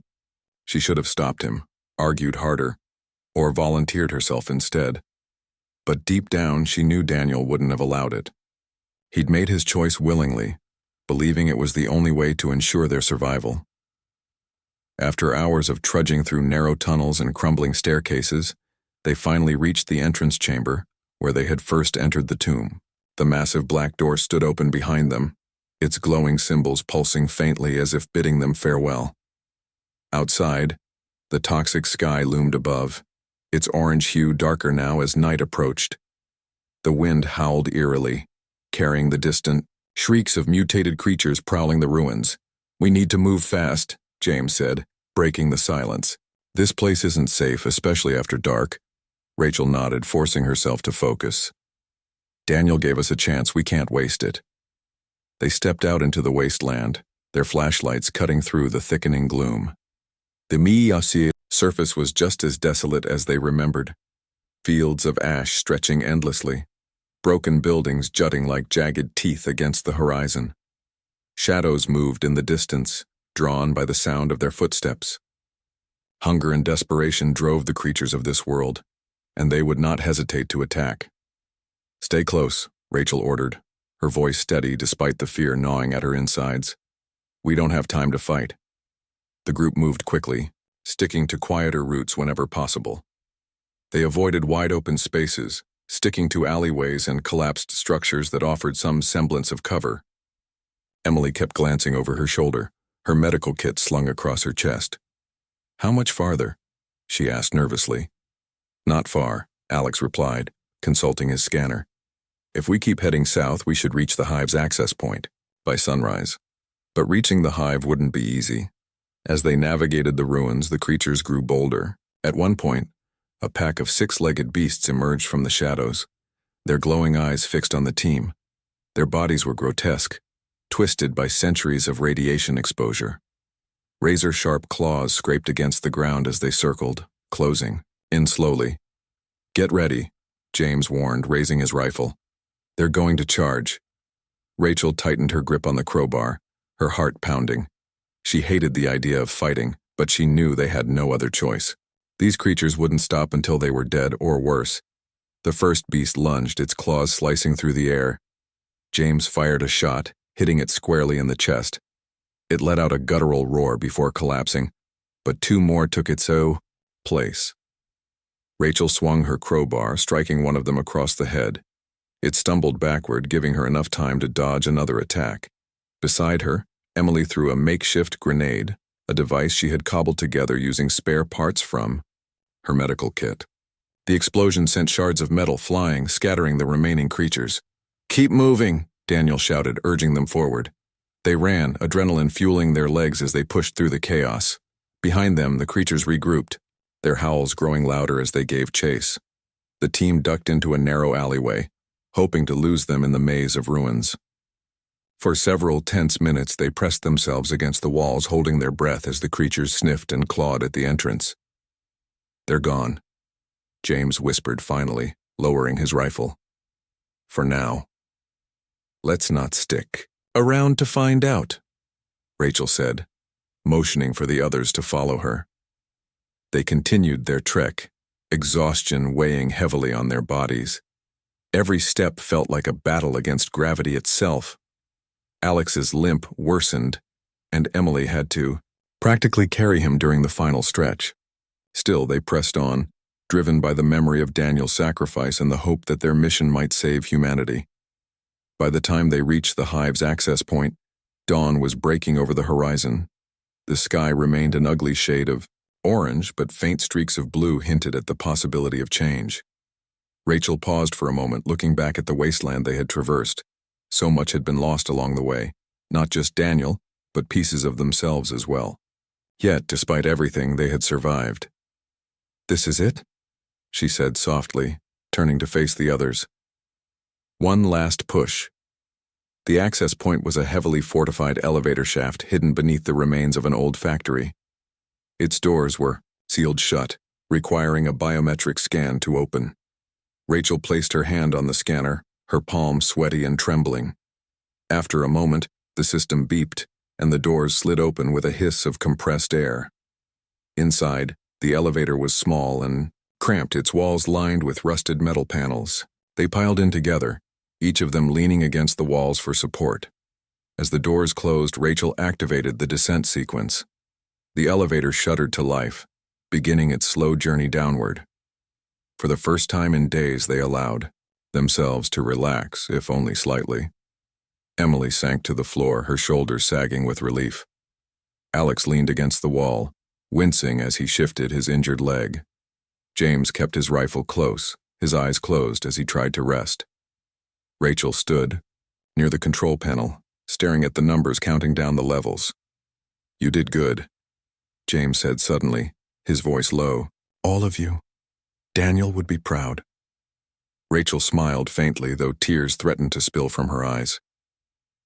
she should have stopped him, argued harder, or volunteered herself instead. But deep down, she knew Daniel wouldn't have allowed it. He'd made his choice willingly, believing it was the only way to ensure their survival. After hours of trudging through narrow tunnels and crumbling staircases, they finally reached the entrance chamber where they had first entered the tomb. The massive black door stood open behind them, its glowing symbols pulsing faintly as if bidding them farewell. Outside, the toxic sky loomed above, its orange hue darker now as night approached. The wind howled eerily, carrying the distant shrieks of mutated creatures prowling the ruins. "We need to move fast," James said, breaking the silence. "This place isn't safe, especially after dark." Rachel nodded, forcing herself to focus. "Daniel gave us a chance, we can't waste it." They stepped out into the wasteland, their flashlights cutting through the thickening gloom. The Miyasi surface was just as desolate as they remembered. Fields of ash stretching endlessly, broken buildings jutting like jagged teeth against the horizon. Shadows moved in the distance, drawn by the sound of their footsteps. Hunger and desperation drove the creatures of this world, and they would not hesitate to attack. "Stay close," Rachel ordered, her voice steady despite the fear gnawing at her insides. "We don't have time to fight." The group moved quickly, sticking to quieter routes whenever possible. They avoided wide-open spaces, sticking to alleyways and collapsed structures that offered some semblance of cover. Emily kept glancing over her shoulder, her medical kit slung across her chest. "How much farther?" she asked nervously. "Not far," Alex replied, consulting his scanner. "If we keep heading south, we should reach the hive's access point by sunrise." But reaching the hive wouldn't be easy. As they navigated the ruins, the creatures grew bolder. At one point, a pack of six-legged beasts emerged from the shadows, their glowing eyes fixed on the team. Their bodies were grotesque, twisted by centuries of radiation exposure. Razor-sharp claws scraped against the ground as they circled, closing in slowly. "Get ready," James warned, raising his rifle. "They're going to charge." Rachel tightened her grip on the crowbar, her heart pounding. She hated the idea of fighting, but she knew they had no other choice. These creatures wouldn't stop until they were dead or worse. The first beast lunged, its claws slicing through the air. James fired a shot, hitting it squarely in the chest. It let out a guttural roar before collapsing, but two more took its place. Rachel swung her crowbar, striking one of them across the head. It stumbled backward, giving her enough time to dodge another attack. Beside her, Emily threw a makeshift grenade, a device she had cobbled together using spare parts from her medical kit. The explosion sent shards of metal flying, scattering the remaining creatures. "Keep moving," Daniel shouted, urging them forward. They ran, adrenaline fueling their legs as they pushed through the chaos. Behind them, the creatures regrouped, their howls growing louder as they gave chase. The team ducked into a narrow alleyway, hoping to lose them in the maze of ruins. For several tense minutes, they pressed themselves against the walls, holding their breath as the creatures sniffed and clawed at the entrance. "They're gone," James whispered finally, lowering his rifle. "For now. Let's not stick around to find out," Rachel said, motioning for the others to follow her. They continued their trek, exhaustion weighing heavily on their bodies. Every step felt like a battle against gravity itself. Alex's limp worsened, and Emily had to practically carry him during the final stretch. Still, they pressed on, driven by the memory of Daniel's sacrifice and the hope that their mission might save humanity. By the time they reached the hive's access point, dawn was breaking over the horizon. The sky remained an ugly shade of orange, but faint streaks of blue hinted at the possibility of change. Rachel paused for a moment, looking back at the wasteland they had traversed. So much had been lost along the way, not just Daniel, but pieces of themselves as well. Yet, despite everything, they had survived. "This is it?" she said softly, turning to face the others. One last push. The access point was a heavily fortified elevator shaft hidden beneath the remains of an old factory. Its doors were sealed shut, requiring a biometric scan to open. Rachel placed her hand on the scanner, her palm sweaty and trembling. After a moment, the system beeped, and the doors slid open with a hiss of compressed air. Inside, the elevator was small and cramped, its walls lined with rusted metal panels. They piled in together, each of them leaning against the walls for support. As the doors closed, Rachel activated the descent sequence. The elevator shuddered to life, beginning its slow journey downward. For the first time in days, they allowed themselves to relax, if only slightly. Emily sank to the floor, her shoulders sagging with relief. Alex leaned against the wall, wincing as he shifted his injured leg. James kept his rifle close, his eyes closed as he tried to rest. Rachel stood, near the control panel, staring at the numbers counting down the levels. "You did good," James said suddenly, his voice low. "All of you. Daniel would be proud." Rachel smiled faintly, though tears threatened to spill from her eyes.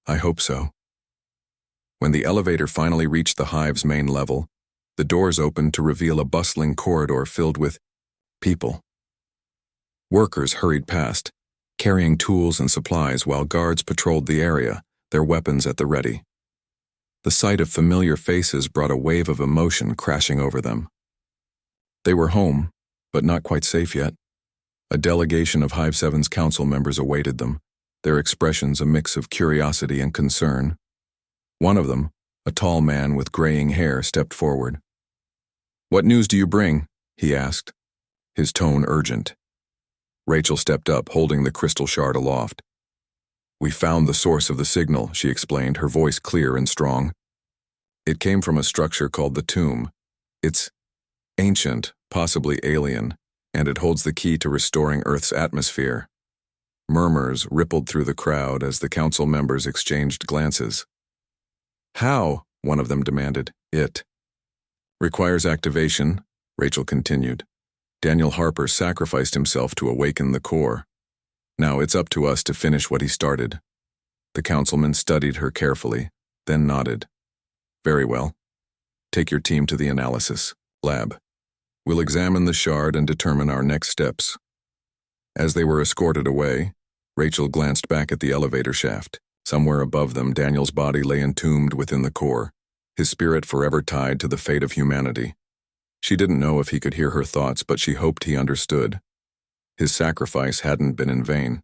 "I hope so." When the elevator finally reached the hive's main level, the doors opened to reveal a bustling corridor filled with people. Workers hurried past, carrying tools and supplies while guards patrolled the area, their weapons at the ready. The sight of familiar faces brought a wave of emotion crashing over them. They were home, but not quite safe yet. A delegation of Hive 7's council members awaited them, their expressions a mix of curiosity and concern. One of them, a tall man with graying hair, stepped forward. "What news do you bring?" he asked, his tone urgent. Rachel stepped up, holding the crystal shard aloft. "We found the source of the signal," she explained, her voice clear and strong. "It came from a structure called the Tomb. It's ancient, possibly alien, and it holds the key to restoring Earth's atmosphere." Murmurs rippled through the crowd as the council members exchanged glances. "How?" one of them demanded. "It requires activation," Rachel continued. "Daniel Harper sacrificed himself to awaken the core. Now it's up to us to finish what he started." The councilman studied her carefully, then nodded. "Very well. Take your team to the analysis lab. We'll examine the shard and determine our next steps." As they were escorted away, Rachel glanced back at the elevator shaft. Somewhere above them, Daniel's body lay entombed within the core, his spirit forever tied to the fate of humanity. She didn't know if he could hear her thoughts, but she hoped he understood. His sacrifice hadn't been in vain.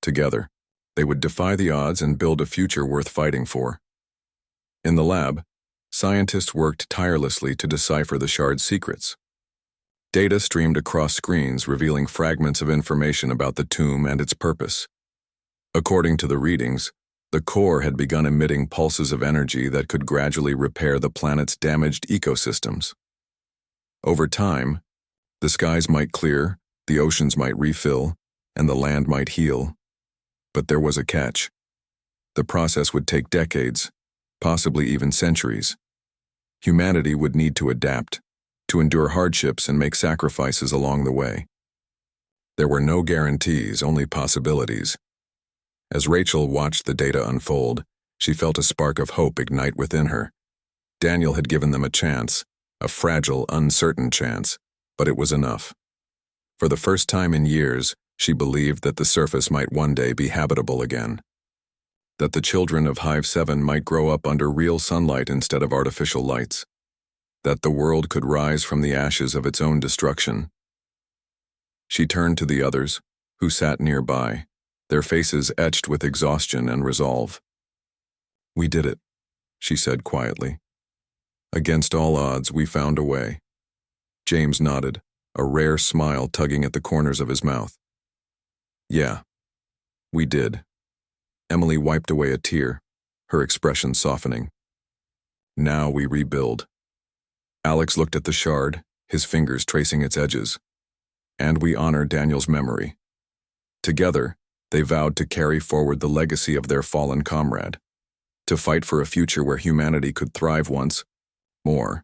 Together, they would defy the odds and build a future worth fighting for. In the lab, scientists worked tirelessly to decipher the shard's secrets. Data streamed across screens, revealing fragments of information about the tomb and its purpose. According to the readings, the core had begun emitting pulses of energy that could gradually repair the planet's damaged ecosystems. Over time, the skies might clear, the oceans might refill, and the land might heal. But there was a catch. The process would take decades, possibly even centuries. Humanity would need to adapt, to endure hardships and make sacrifices along the way. There were no guarantees, only possibilities. As Rachel watched the data unfold, she felt a spark of hope ignite within her. Daniel had given them a chance, a fragile, uncertain chance, but it was enough. For the first time in years, she believed that the surface might one day be habitable again. That the children of Hive 7 might grow up under real sunlight instead of artificial lights. That the world could rise from the ashes of its own destruction. She turned to the others, who sat nearby, their faces etched with exhaustion and resolve. "We did it," she said quietly. "Against all odds, we found a way." James nodded, a rare smile tugging at the corners of his mouth. "Yeah, we did." Emily wiped away a tear, her expression softening. "Now we rebuild." Alex looked at the shard, his fingers tracing its edges. "And we honor Daniel's memory." Together, they vowed to carry forward the legacy of their fallen comrade, to fight for a future where humanity could thrive once more.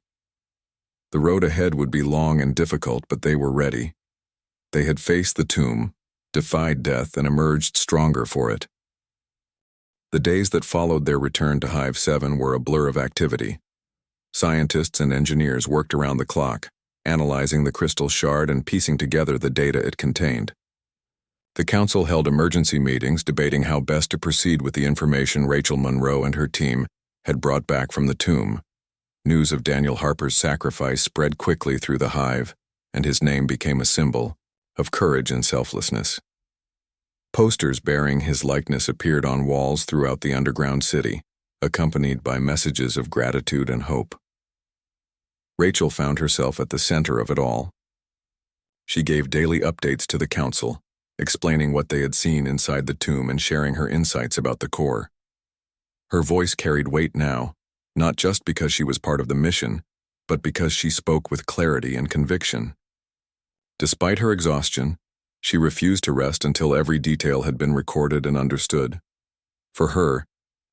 The road ahead would be long and difficult, but they were ready. They had faced the tomb, defied death, and emerged stronger for it. The days that followed their return to Hive 7 were a blur of activity. Scientists and engineers worked around the clock, analyzing the crystal shard and piecing together the data it contained. The council held emergency meetings debating how best to proceed with the information Rachel Monroe and her team had brought back from the tomb. News of Daniel Harper's sacrifice spread quickly through the Hive, and his name became a symbol of courage and selflessness. Posters bearing his likeness appeared on walls throughout the underground city, accompanied by messages of gratitude and hope. Rachel found herself at the center of it all. She gave daily updates to the council, explaining what they had seen inside the tomb and sharing her insights about the core. Her voice carried weight now, not just because she was part of the mission, but because she spoke with clarity and conviction. Despite her exhaustion, she refused to rest until every detail had been recorded and understood. For her,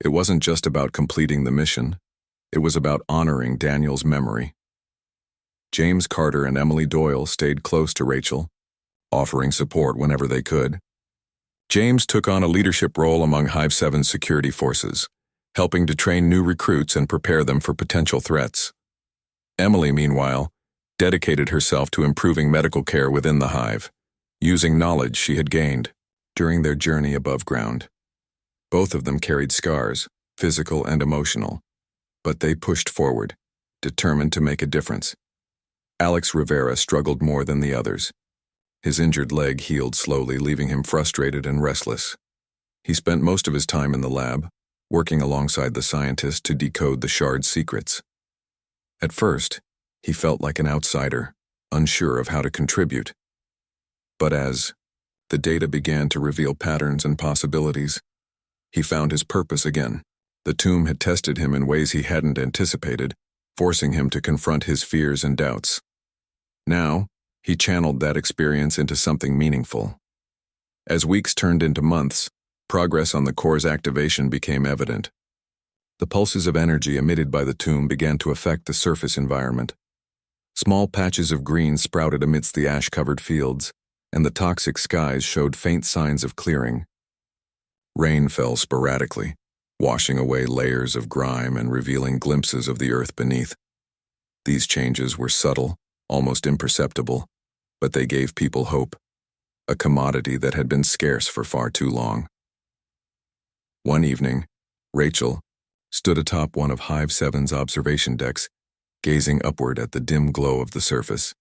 it wasn't just about completing the mission, it was about honoring Daniel's memory. James Carter and Emily Doyle stayed close to Rachel, offering support whenever they could. James took on a leadership role among Hive 7's security forces, helping to train new recruits and prepare them for potential threats. Emily, meanwhile, dedicated herself to improving medical care within the Hive, using knowledge she had gained during their journey above ground. Both of them carried scars, physical and emotional, but they pushed forward, determined to make a difference. Alex Rivera struggled more than the others. His injured leg healed slowly, leaving him frustrated and restless. He spent most of his time in the lab, working alongside the scientists to decode the shard's secrets. At first, he felt like an outsider, unsure of how to contribute. But as the data began to reveal patterns and possibilities, he found his purpose again. The tomb had tested him in ways he hadn't anticipated, forcing him to confront his fears and doubts. Now, he channeled that experience into something meaningful. As weeks turned into months, progress on the core's activation became evident. The pulses of energy emitted by the tomb began to affect the surface environment. Small patches of green sprouted amidst the ash-covered fields, and the toxic skies showed faint signs of clearing. Rain fell sporadically, washing away layers of grime and revealing glimpses of the earth beneath. These changes were subtle, almost imperceptible, but they gave people hope, a commodity that had been scarce for far too long. One evening, Rachel stood atop one of Hive 7's observation decks, gazing upward at the dim glow of the surface.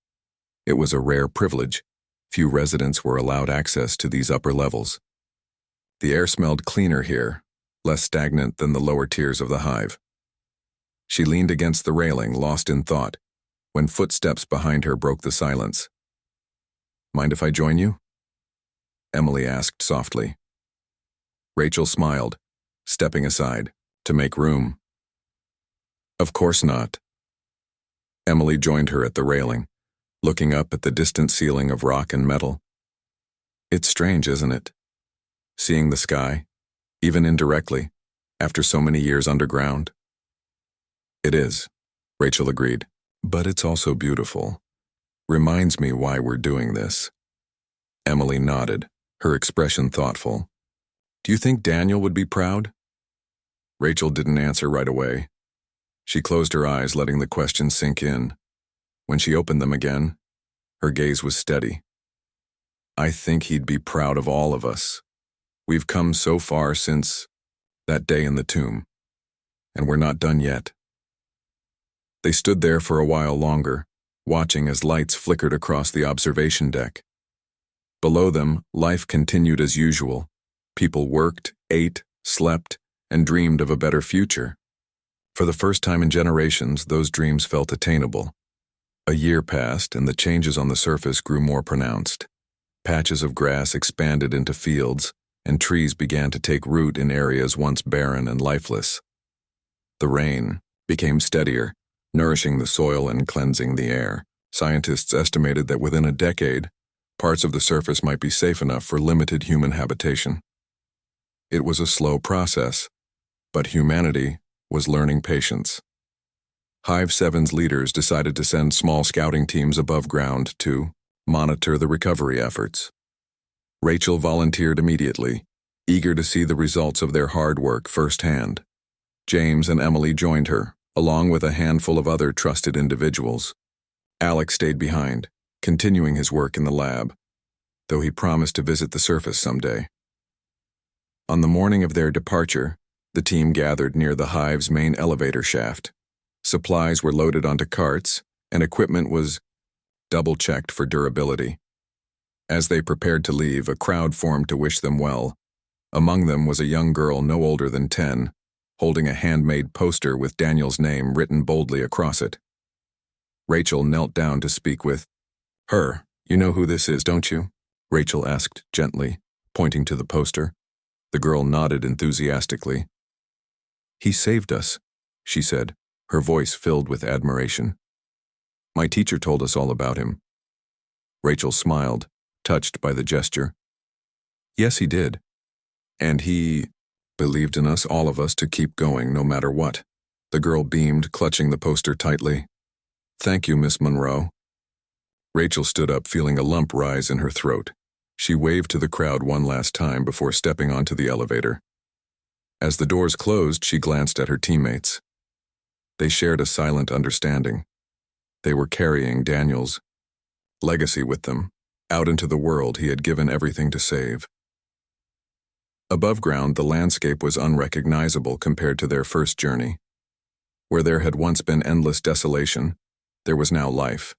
It was a rare privilege. Few residents were allowed access to these upper levels. The air smelled cleaner here, less stagnant than the lower tiers of the hive. She leaned against the railing, lost in thought, when footsteps behind her broke the silence. "Mind if I join you?" Emily asked softly. Rachel smiled, stepping aside to make room. "Of course not." Emily joined her at the railing, looking up at the distant ceiling of rock and metal. "It's strange, isn't it? Seeing the sky, even indirectly, after so many years underground." "It is," Rachel agreed, "but it's also beautiful. Reminds me why we're doing this." Emily nodded, her expression thoughtful. "Do you think Daniel would be proud?" Rachel didn't answer right away. She closed her eyes, letting the question sink in. When she opened them again, her gaze was steady. "I think he'd be proud of all of us. We've come so far since that day in the tomb, and we're not done yet." They stood there for a while longer, watching as lights flickered across the observation deck. Below them, life continued as usual. People worked, ate, slept, and dreamed of a better future. For the first time in generations, those dreams felt attainable. A year passed, and the changes on the surface grew more pronounced. Patches of grass expanded into fields, and trees began to take root in areas once barren and lifeless. The rain became steadier, nourishing the soil and cleansing the air. Scientists estimated that within a decade, parts of the surface might be safe enough for limited human habitation. It was a slow process, but humanity was learning patience. Hive 7's leaders decided to send small scouting teams above ground to monitor the recovery efforts. Rachel volunteered immediately, eager to see the results of their hard work firsthand. James and Emily joined her, along with a handful of other trusted individuals. Alex stayed behind, continuing his work in the lab, though he promised to visit the surface someday. On the morning of their departure, the team gathered near the hive's main elevator shaft. Supplies were loaded onto carts, and equipment was double-checked for durability. As they prepared to leave, a crowd formed to wish them well. Among them was a young girl no older than 10, holding a handmade poster with Daniel's name written boldly across it. Rachel knelt down to speak with her. "You know who this is, don't you?" Rachel asked gently, pointing to the poster. The girl nodded enthusiastically. "He saved us," she said, her voice filled with admiration. "My teacher told us all about him." Rachel smiled, touched by the gesture. "Yes, he did. And he believed in us, all of us, to keep going no matter what." The girl beamed, clutching the poster tightly. "Thank you, Miss Monroe." Rachel stood up, feeling a lump rise in her throat. She waved to the crowd one last time before stepping onto the elevator. As the doors closed, she glanced at her teammates. They shared a silent understanding. They were carrying Daniel's legacy with them. Out into the world he had given everything to save. Above ground, the landscape was unrecognizable compared to their first journey. Where there had once been endless desolation, there was now life.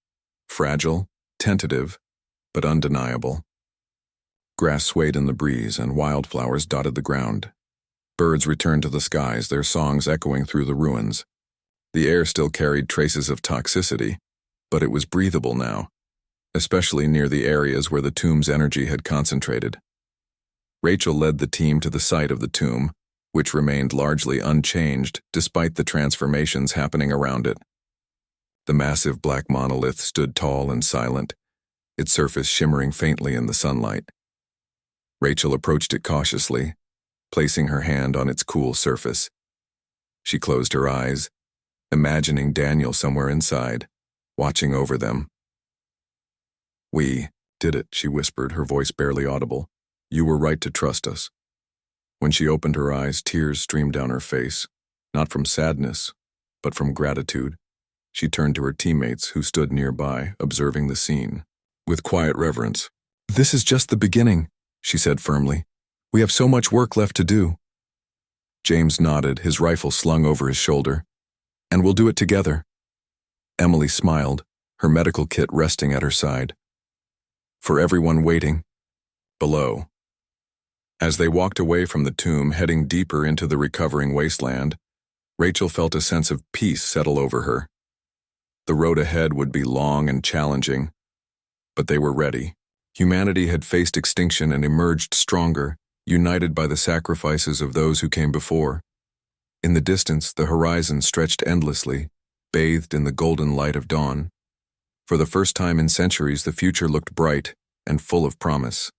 Fragile, tentative, but undeniable. Grass swayed in the breeze and wildflowers dotted the ground. Birds returned to the skies, their songs echoing through the ruins. The air still carried traces of toxicity, but it was breathable now, especially near the areas where the tomb's energy had concentrated. Rachel led the team to the site of the tomb, which remained largely unchanged despite the transformations happening around it. The massive black monolith stood tall and silent, its surface shimmering faintly in the sunlight. Rachel approached it cautiously, placing her hand on its cool surface. She closed her eyes, imagining Daniel somewhere inside, watching over them. "We did it," she whispered, her voice barely audible. "You were right to trust us." When she opened her eyes, tears streamed down her face, not from sadness, but from gratitude. She turned to her teammates who stood nearby, observing the scene. With quiet reverence, "This is just the beginning," she said firmly. "We have so much work left to do." James nodded, his rifle slung over his shoulder. "And we'll do it together." Emily smiled, her medical kit resting at her side. For everyone waiting below. As they walked away from the tomb, heading deeper into the recovering wasteland, Rachel felt a sense of peace settle over her. The road ahead would be long and challenging, but they were ready. Humanity had faced extinction and emerged stronger, united by the sacrifices of those who came before. In the distance, the horizon stretched endlessly, bathed in the golden light of dawn. For the first time in centuries, the future looked bright and full of promise.